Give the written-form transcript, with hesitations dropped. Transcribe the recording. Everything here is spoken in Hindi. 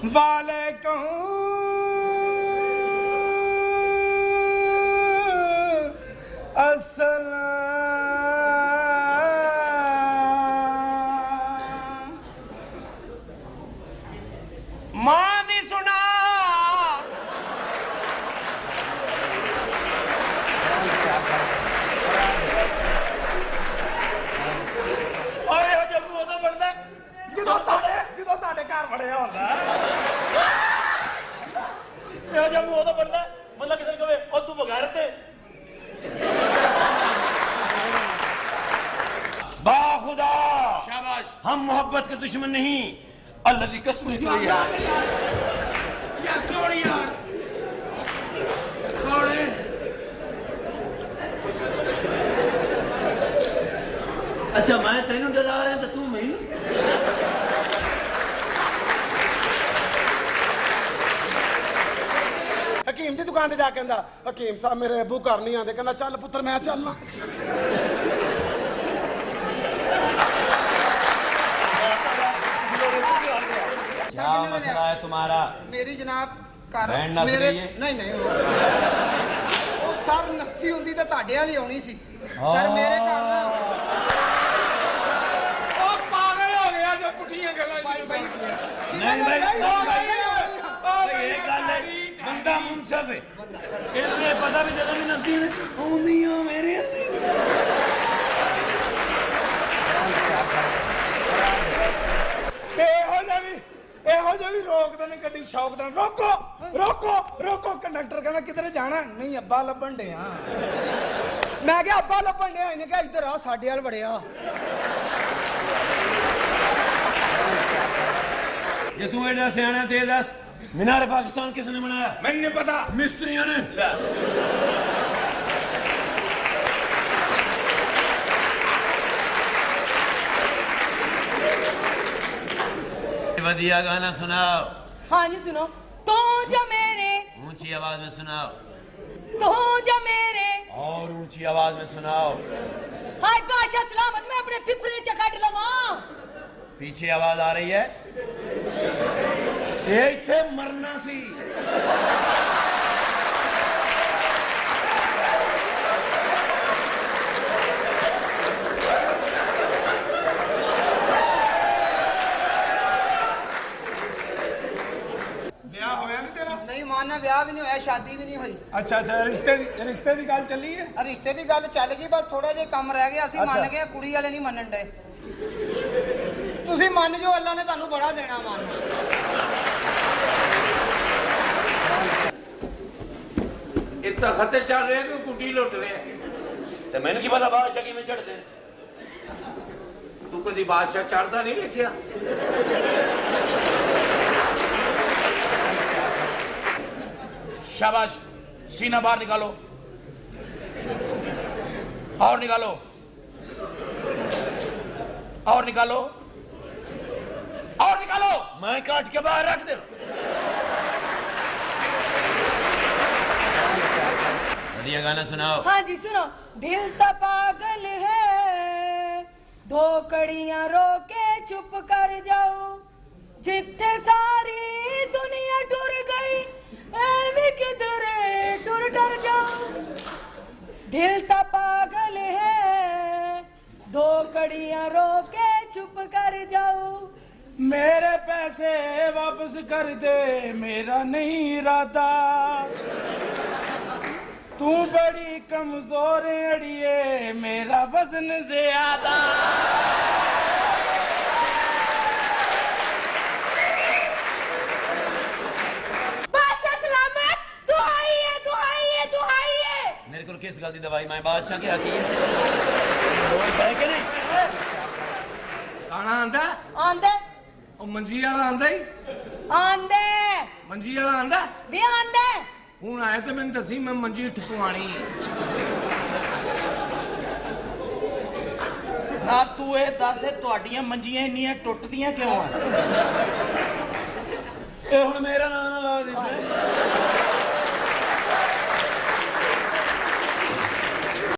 वालेकुम अस्सलाम। मां दी सुना और जब वो तो बनता जो घर बड़े होता जब वो तो बनता मतलब किसी कहे और तू बगैरत है बाखुदा शाबाश हम मोहब्बत के दुश्मन नहीं अल्लाह की कसम निकली है यार छोड़ यार छोड़े अच्छा मैं तेनों डरा रहा तो तू मैं हकीम की दुकान से जाके कहता हकीम साहब मेरे अबू घर नहीं आते कहना चल पुत्र मैं चलना क्या मसला है तुम्हारा? मेरी जनाब मेरे नहीं नहीं वो सर नस्सी होंदी तो ताड़े वाली आनी सी सर मेरे घर पागल हो गया जो पुठियां गल्लां नहीं भाई ये गल है बंदा मुंसफ है इसलिए पता भी जगह नहीं नस्सी होंदी हो मेरे भी रोक दे गड्डी शौक दे रोको रोको रोको कंडक्टर कहना किधर जाना नहीं अब्बा लभन डे मैं क्या अब्बा लभन डे इन्हें क्या इधर आ साडे वाल बड़े आ जे तू एडा सियाना ते दस मीनार पाकिस्तान किसने बनाया? मैंने नहीं पता मिस्त्रियों ने बढ़िया गाना सुनाओ। हाँ जी सुनो। तू जो मेरे ऊंची आवाज में सुनाओ। तू जो मेरे और ऊंची आवाज में सुनाओ। हाय बादशाह सलामत मैं अपने फिफरे च कट लवा। पीछे आवाज आ रही है ये इत्थे मरना सी ब्याह भी नहीं होया शादी भी नहीं हुई। अच्छा अच्छा रिश्ते की गल चली है रिश्ते की गल चल गई बस थोड़ा जिहा कम रह गया असीं मन गए कुड़ी वाले नहीं मनन डे तुसीं मन जो अल्लाह ने तुहानू बड़ा देना मन इतना खतरे चल रहे हैं कि कुटी लुट रहे हैं तो मैंने की पता बादशाह की में चढ़ दे तू कभी बादशाह चढ़ता नहीं देखिया शाबाश सीना बाहर निकालो और निकालो और निकालो और निकालो मैं काट के बाहर रख दे बढ़िया गाना सुनाओ। हाँ जी सुनो। दिल तो पागल है दो कड़ियां रोके चुप कर जाओ जितने सारी दुनिया टुर गई किधर टुर डर जाओ दिल तो पागल है दो कड़ियां रोके चुप कर जाओ मेरे पैसे वापस कर दे मेरा नहीं इरादा तू बड़ी कमजोर अड़िए मेरा वजन ज्यादा मेरे को किस गल दी दवाई मैं बादशाह के हकीम है कि नहीं खाना आंदा आंदे ओ मंजी वाला आंदा ही आंदे मंजी वाला आंदा भी आंदे हूं आए तो मैंने दसी मैं मंजी ठपवानी ना तू ये दस तुहाडियां मंजियां इन्नियां टुटदियां क्यों आ हुण मेरा नाम ना ला दे